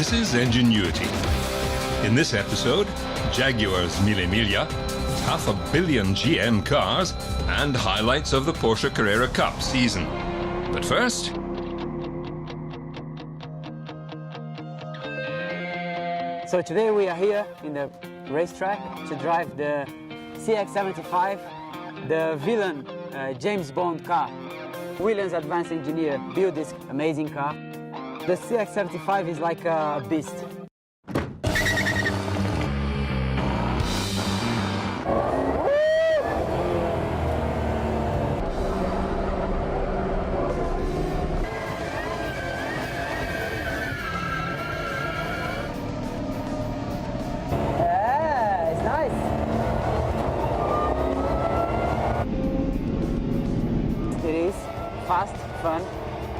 This is Enginuity. In this episode, Jaguar's Mille Miglia, 500 million GM cars, and highlights of the Porsche Carrera Cup season. But first... So today we are here in the racetrack to drive the CX75, the villain James Bond car. Williams advanced engineer built this amazing car. The CX75 is like a beast. It is fast, fun,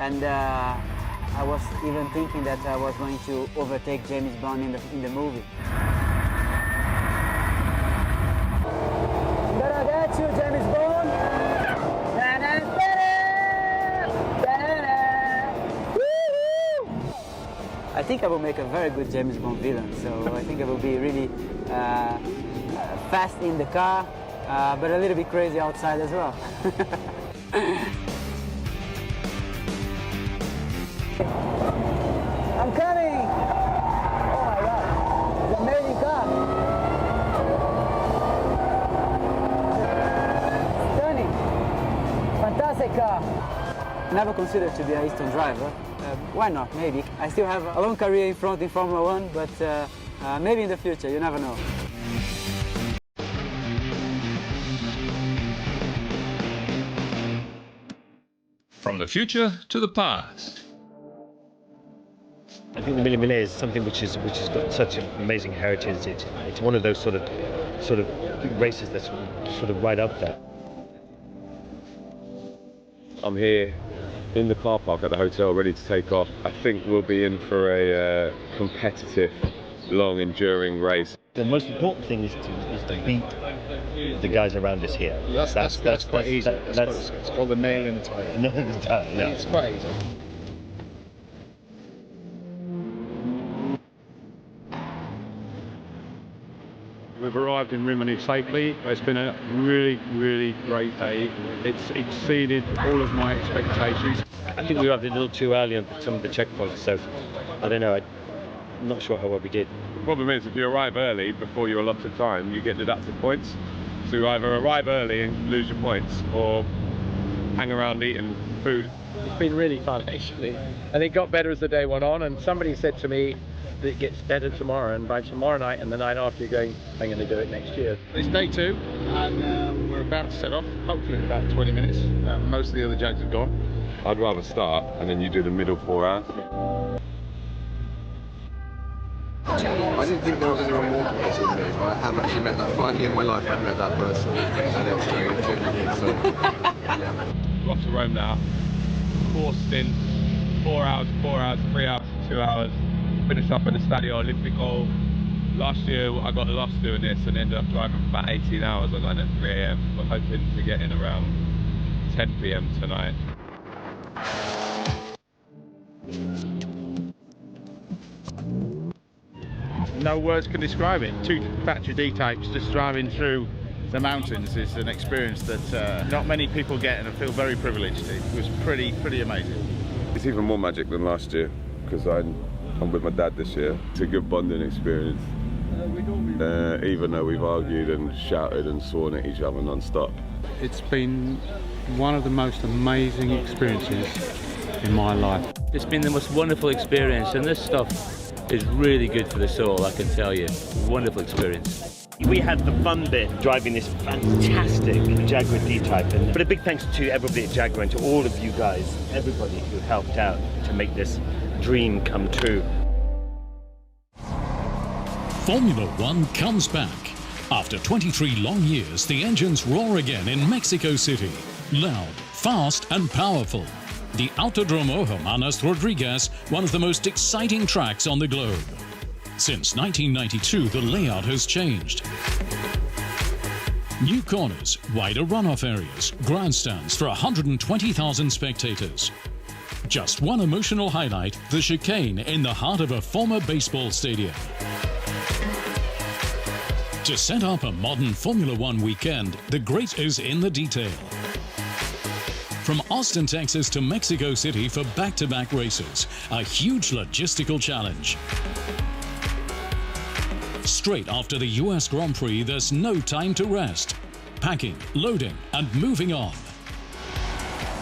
and I was even thinking that I was going to overtake James Bond in the movie. I'm gonna get you, James Bond! I think I will make a very good James Bond villain, so I think I will be really fast in the car, but a little bit crazy outside as well. I'm coming! Oh my God, it's an amazing car! Stunning! Fantastic car! Never considered to be an Eastern driver. Why not? Maybe. I still have a long career in front in Formula 1, but maybe in the future, you never know. From the future to the past. I think the Mille Miglia is something which has got such an amazing heritage. It's one of those sort of races that's sort of right up there. I'm here in the car park at the hotel, ready to take off. I think we'll be in for a competitive, long, enduring race. The most important thing is to beat the guys around us here. That's quite easy. It's called the nail in the tire. No, It's quite easy. We've arrived in Rimini safely. It's been a really, really great day. It's exceeded all of my expectations. I think we arrived a little too early on some of the checkpoints, so I don't know. I'm not sure how well we did. The problem is, if you arrive early before your allotted time, you get deducted points. So you either arrive early and lose your points, or hang around eating food. It's been really fun, actually, and it got better as the day went on. And somebody said to me that it gets better tomorrow, and by tomorrow night and the night after, you're going, I'm going to do it next year. It's day 2, and we're about to set off, hopefully in about 20 minutes. Most of the other Jags have gone. I'd rather start, and then you do the middle 4 hours. I didn't think there was anyone more competitive than me, but I have actually met that, finally in my life I've met that person, and it's very good, so yeah. We're off to Rome now. 4 stints, 4 hours, 3 hours, 2 hours. Finish up in the Stadio Olimpico. Last year I got lost doing this and ended up driving for about 18 hours. I got in at 3 AM. We're hoping to get in around 10 PM tonight. No words can describe it. 2 factory D-types just driving through the mountains is an experience that not many people get, and I feel very privileged. It was pretty amazing. It's even more magic than last year, because I'm with my dad this year. It's a good bonding experience, even though we've argued and shouted and sworn at each other non-stop. It's been one of the most amazing experiences in my life. It's been the most wonderful experience, and this stuff is really good for the soul, I can tell you. Wonderful experience. We had the fun bit driving this fantastic Jaguar D-Type, but a big thanks to everybody at Jaguar and to all of you guys, everybody who helped out to make this dream come true. Formula One comes back. After 23 long years, the engines roar again in Mexico City. Loud, fast and powerful. The Autodromo Hermanas Rodriguez, one of the most exciting tracks on the globe. Since 1992, the layout has changed. New corners, wider runoff areas, grandstands for 120,000 spectators. Just one emotional highlight, the chicane in the heart of a former baseball stadium. To set up a modern Formula One weekend, the great is in the detail. From Austin, Texas to Mexico City for back-to-back races, a huge logistical challenge. Straight after the US Grand Prix, there's no time to rest. Packing, loading, and moving on.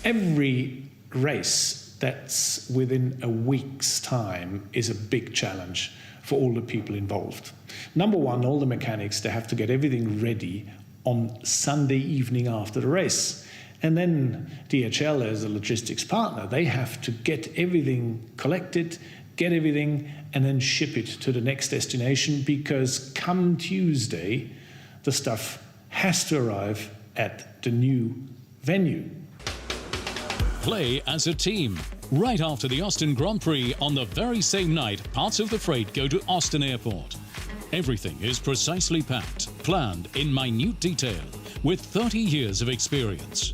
Every race that's within a week's time is a big challenge for all the people involved. Number one, all the mechanics, they have to get everything ready on Sunday evening after the race. And then DHL, as a logistics partner, they have to get everything collected, get everything, and then ship it to the next destination, because come Tuesday, the stuff has to arrive at the new venue. Play as a team. Right after the Austin Grand Prix, on the very same night, parts of the freight go to Austin Airport. Everything is precisely packed, planned in minute detail, with 30 years of experience.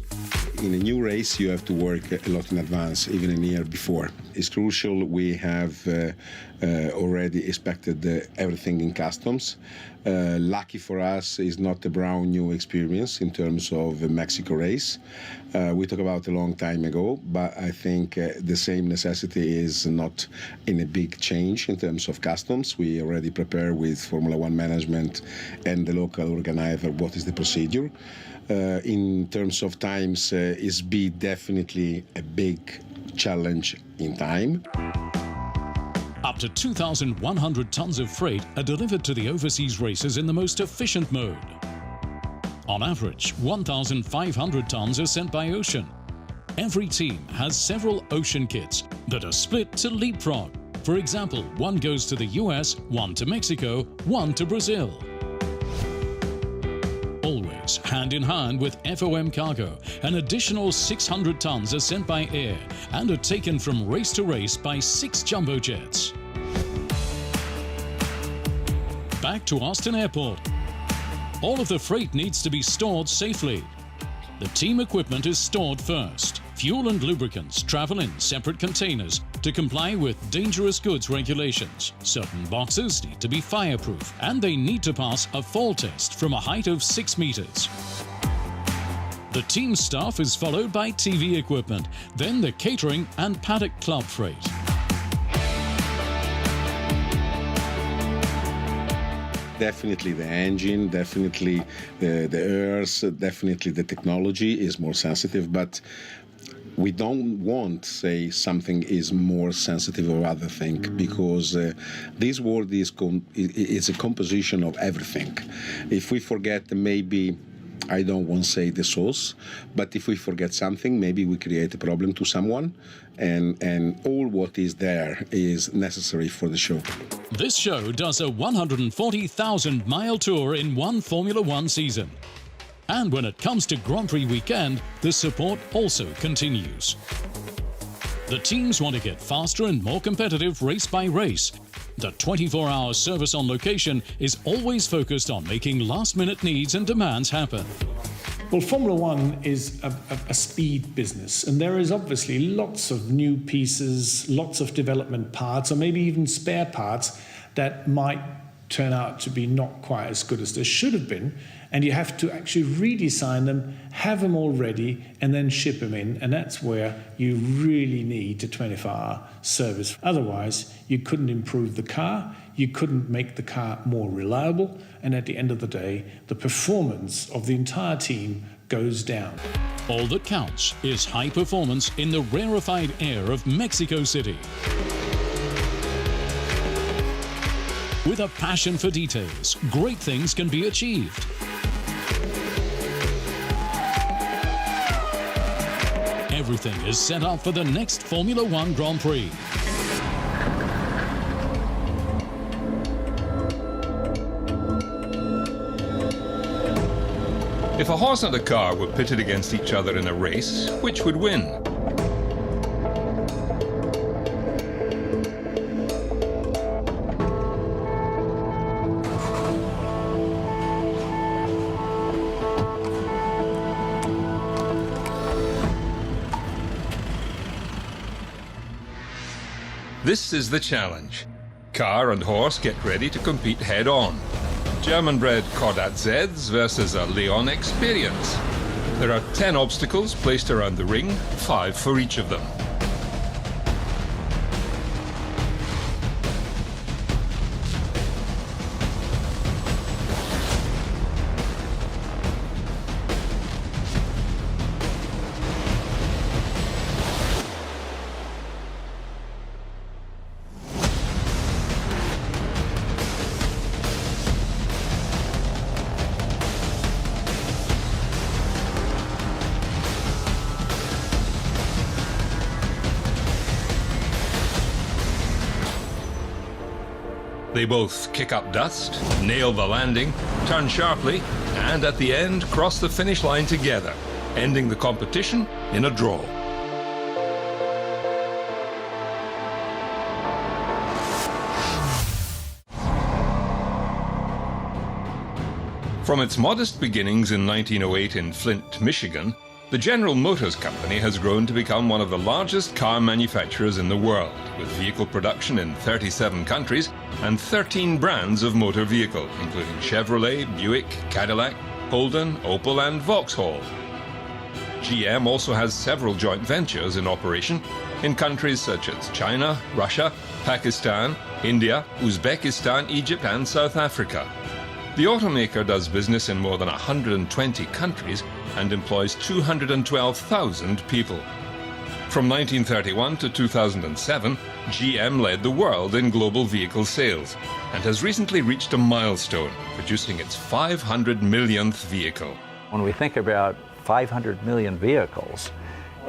In a new race, you have to work a lot in advance, even a year before. It's crucial. We have already expected everything in customs. Lucky for us, it's not a brand new experience in terms of a Mexico race. We talked about a long time ago, but I think the same necessity is not in a big change in terms of customs. We already prepare with Formula One management and the local organizer what is the procedure. In terms of times, is definitely a big challenge in time. Up to 2,100 tons of freight are delivered to the overseas races in the most efficient mode. On average, 1,500 tons are sent by ocean. Every team has several ocean kits that are split to leapfrog. For example, one goes to the US, one to Mexico, one to Brazil. Always hand in hand with FOM cargo, an additional 600 tons are sent by air and are taken from race to race by 6 jumbo jets. Back to Austin Airport. All of the freight needs to be stored safely. The team equipment is stored first. Fuel and lubricants travel in separate containers to comply with dangerous goods regulations. Certain boxes need to be fireproof, and they need to pass a fall test from a height of 6 meters. The team staff is followed by TV equipment, then the catering and paddock club freight. Definitely the engine, definitely the airs, definitely the technology is more sensitive, but we don't want, say, something is more sensitive or other thing, because this world is a composition of everything. If we forget, maybe, I don't want to say the source, but if we forget something, maybe we create a problem to someone, and all what is there is necessary for the show. This show does a 140,000-mile tour in one Formula One season. And when it comes to Grand Prix weekend, the support also continues. The teams want to get faster and more competitive race by race. The 24-hour service on location is always focused on making last-minute needs and demands happen. Well, Formula One is a speed business, and there is obviously lots of new pieces, lots of development parts, or maybe even spare parts that might turn out to be not quite as good as they should have been, and you have to actually redesign them, have them all ready, and then ship them in, and that's where you really need a 24-hour service. Otherwise, you couldn't improve the car, you couldn't make the car more reliable, and at the end of the day, the performance of the entire team goes down. All that counts is high performance in the rarefied air of Mexico City. With a passion for details, great things can be achieved. Everything is set up for the next Formula One Grand Prix. If a horse and a car were pitted against each other in a race, which would win? This is the challenge. Car and horse get ready to compete head-on. German-bred Cordat Zs versus a Leon Experience. There are 10 obstacles placed around the ring, 5 for each of them. They both kick up dust, nail the landing, turn sharply, and at the end cross the finish line together, ending the competition in a draw. From its modest beginnings in 1908 in Flint, Michigan, the General Motors Company has grown to become one of the largest car manufacturers in the world, with vehicle production in 37 countries and 13 brands of motor vehicle, including Chevrolet, Buick, Cadillac, Holden, Opel and Vauxhall. GM also has several joint ventures in operation in countries such as China, Russia, Pakistan, India, Uzbekistan, Egypt and South Africa. The automaker does business in more than 120 countries and employs 212,000 people. From 1931 to 2007, GM led the world in global vehicle sales and has recently reached a milestone, producing its 500 millionth vehicle. When we think about 500 million vehicles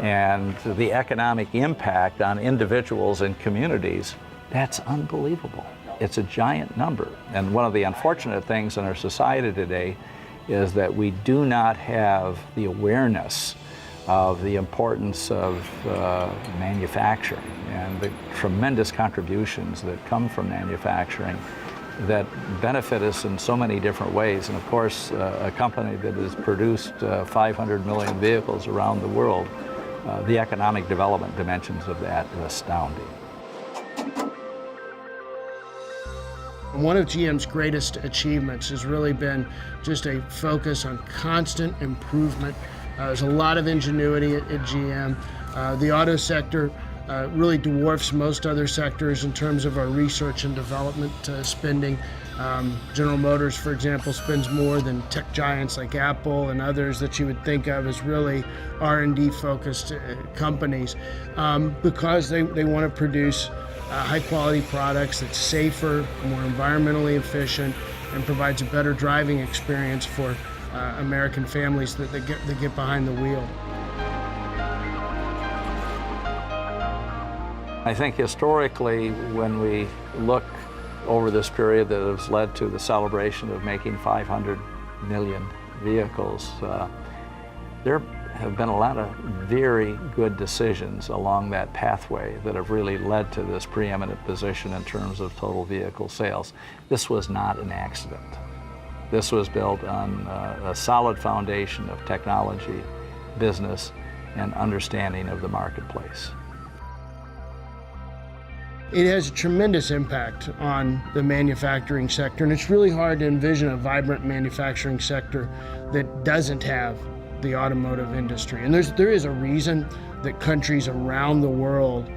and the economic impact on individuals and communities, that's unbelievable. It's a giant number. And one of the unfortunate things in our society today is that we do not have the awareness of the importance of manufacturing and the tremendous contributions that come from manufacturing that benefit us in so many different ways. And of course, a company that has produced 500 million vehicles around the world, the economic development dimensions of that are astounding. One of GM's greatest achievements has really been just a focus on constant improvement. There's a lot of ingenuity at GM. The auto sector really dwarfs most other sectors in terms of our research and development spending. General Motors, for example, spends more than tech giants like Apple and others that you would think of as really R&D focused companies because they want to produce high-quality products that's safer, more environmentally efficient, and provides a better driving experience for American families that get behind the wheel. I think historically, when we look over this period that has led to the celebration of making 500 million vehicles, there have been a lot of very good decisions along that pathway that have really led to this preeminent position in terms of total vehicle sales. This was not an accident. This was built on a solid foundation of technology, business, and understanding of the marketplace. It has a tremendous impact on the manufacturing sector, and it's really hard to envision a vibrant manufacturing sector that doesn't have the automotive industry. And there is a reason that countries around the world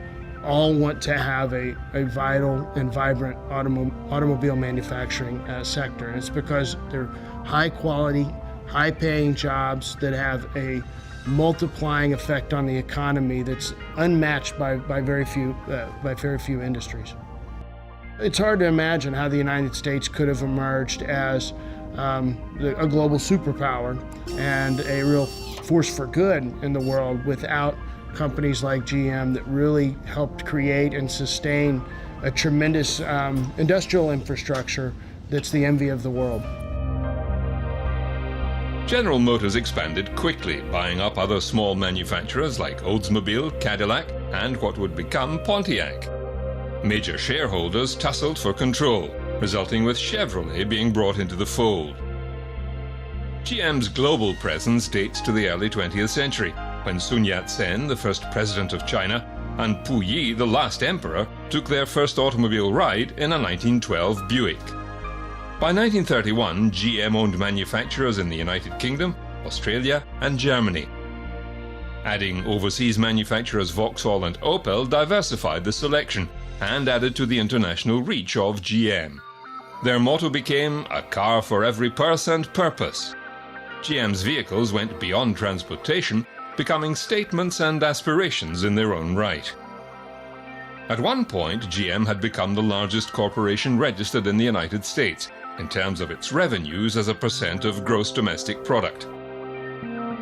all want to have a vital and vibrant automobile manufacturing sector. And it's because they're high quality, high paying jobs that have a multiplying effect on the economy that's unmatched by very few industries. It's hard to imagine how the United States could have emerged as a global superpower and a real force for good in the world without companies like GM that really helped create and sustain a tremendous industrial infrastructure that's the envy of the world. General Motors expanded quickly, buying up other small manufacturers like Oldsmobile, Cadillac, and what would become Pontiac. Major shareholders tussled for control, resulting with Chevrolet being brought into the fold. GM's global presence dates to the early 20th century, when Sun Yat-sen, the first president of China, and Puyi, the last emperor, took their first automobile ride in a 1912 Buick. By 1931, GM owned manufacturers in the United Kingdom, Australia and Germany. Adding overseas manufacturers Vauxhall and Opel diversified the selection and added to the international reach of GM. Their motto became a car for every purse and purpose. GM's vehicles went beyond transportation, becoming statements and aspirations in their own right. At one point, GM had become the largest corporation registered in the United States in terms of its revenues as a percent of gross domestic product.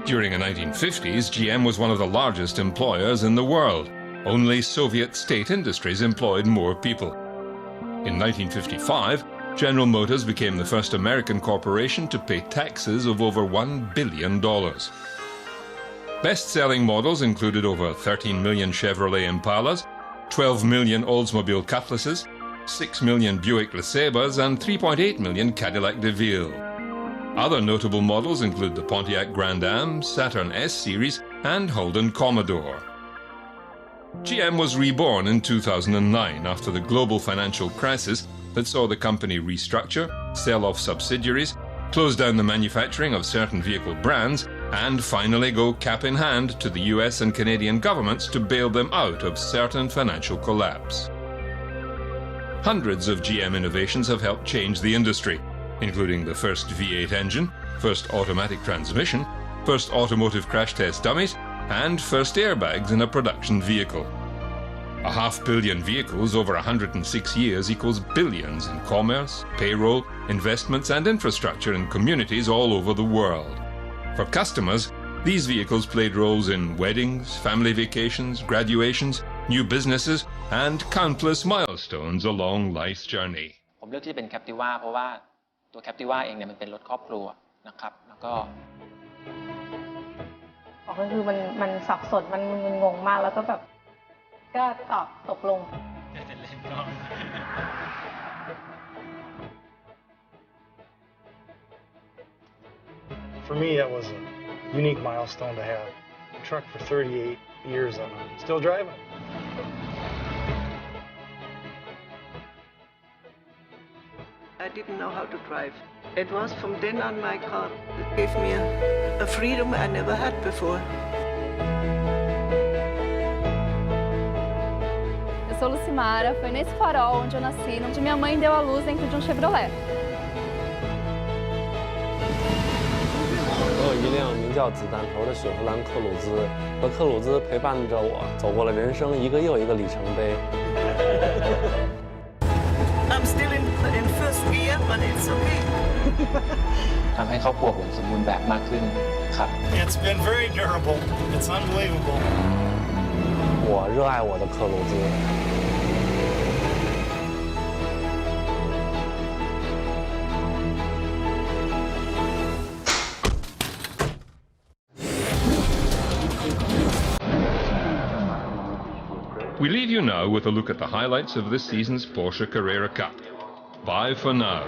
During the 1950s, GM was one of the largest employers in the world. Only Soviet state industries employed more people. In 1955, General Motors became the first American corporation to pay taxes of over $1 billion. Best-selling models included over 13 million Chevrolet Impalas, 12 million Oldsmobile Cutlasses, 6 million Buick LeSabres, and 3.8 million Cadillac DeVille. Other notable models include the Pontiac Grand Am, Saturn S Series, and Holden Commodore. GM was reborn in 2009 after the global financial crisis that saw the company restructure, sell off subsidiaries, close down the manufacturing of certain vehicle brands, and finally go cap in hand to the US and Canadian governments to bail them out of certain financial collapse. Hundreds of GM innovations have helped change the industry, including the first V8 engine, first automatic transmission, first automotive crash test dummies, and first airbags in a production vehicle. 500 million vehicles over 106 years equals billions in commerce, payroll, investments and infrastructure in communities all over the world. For customers, these vehicles played roles in weddings, family vacations, graduations, new businesses, and countless milestones along life's journey. ผมเลือกที่จะเป็น Captiva เพราะว่าตัว Captiva เองเนี่ยมันเป็นรถครอบครัวนะครับแล้วก็คือมันสับสนมันงงมากแล้วก็แบบก็ตกลง For me, that was a unique milestone to have a truck for 38 years and I'm still driving. I didn't know how to drive. It was from then on my car. It gave me a freedom I never had before. Eu sou Lucimara, foi nesse farol onde eu nasci, onde minha mãe deu à luz dentro de Chevrolet. 我有一辆名叫子弹头的雪佛兰克鲁兹，和克鲁兹陪伴着我走过了人生一个又一个里程碑。I'm still in first gear, but it's okay. ทำให้ครอบครัวผมสมบูรณ์แบบมากขึ้นครับ It's been very durable. It's unbelievable. 我热爱我的克鲁兹。We leave you now with a look at the highlights of this season's Porsche Carrera Cup. Bye for now.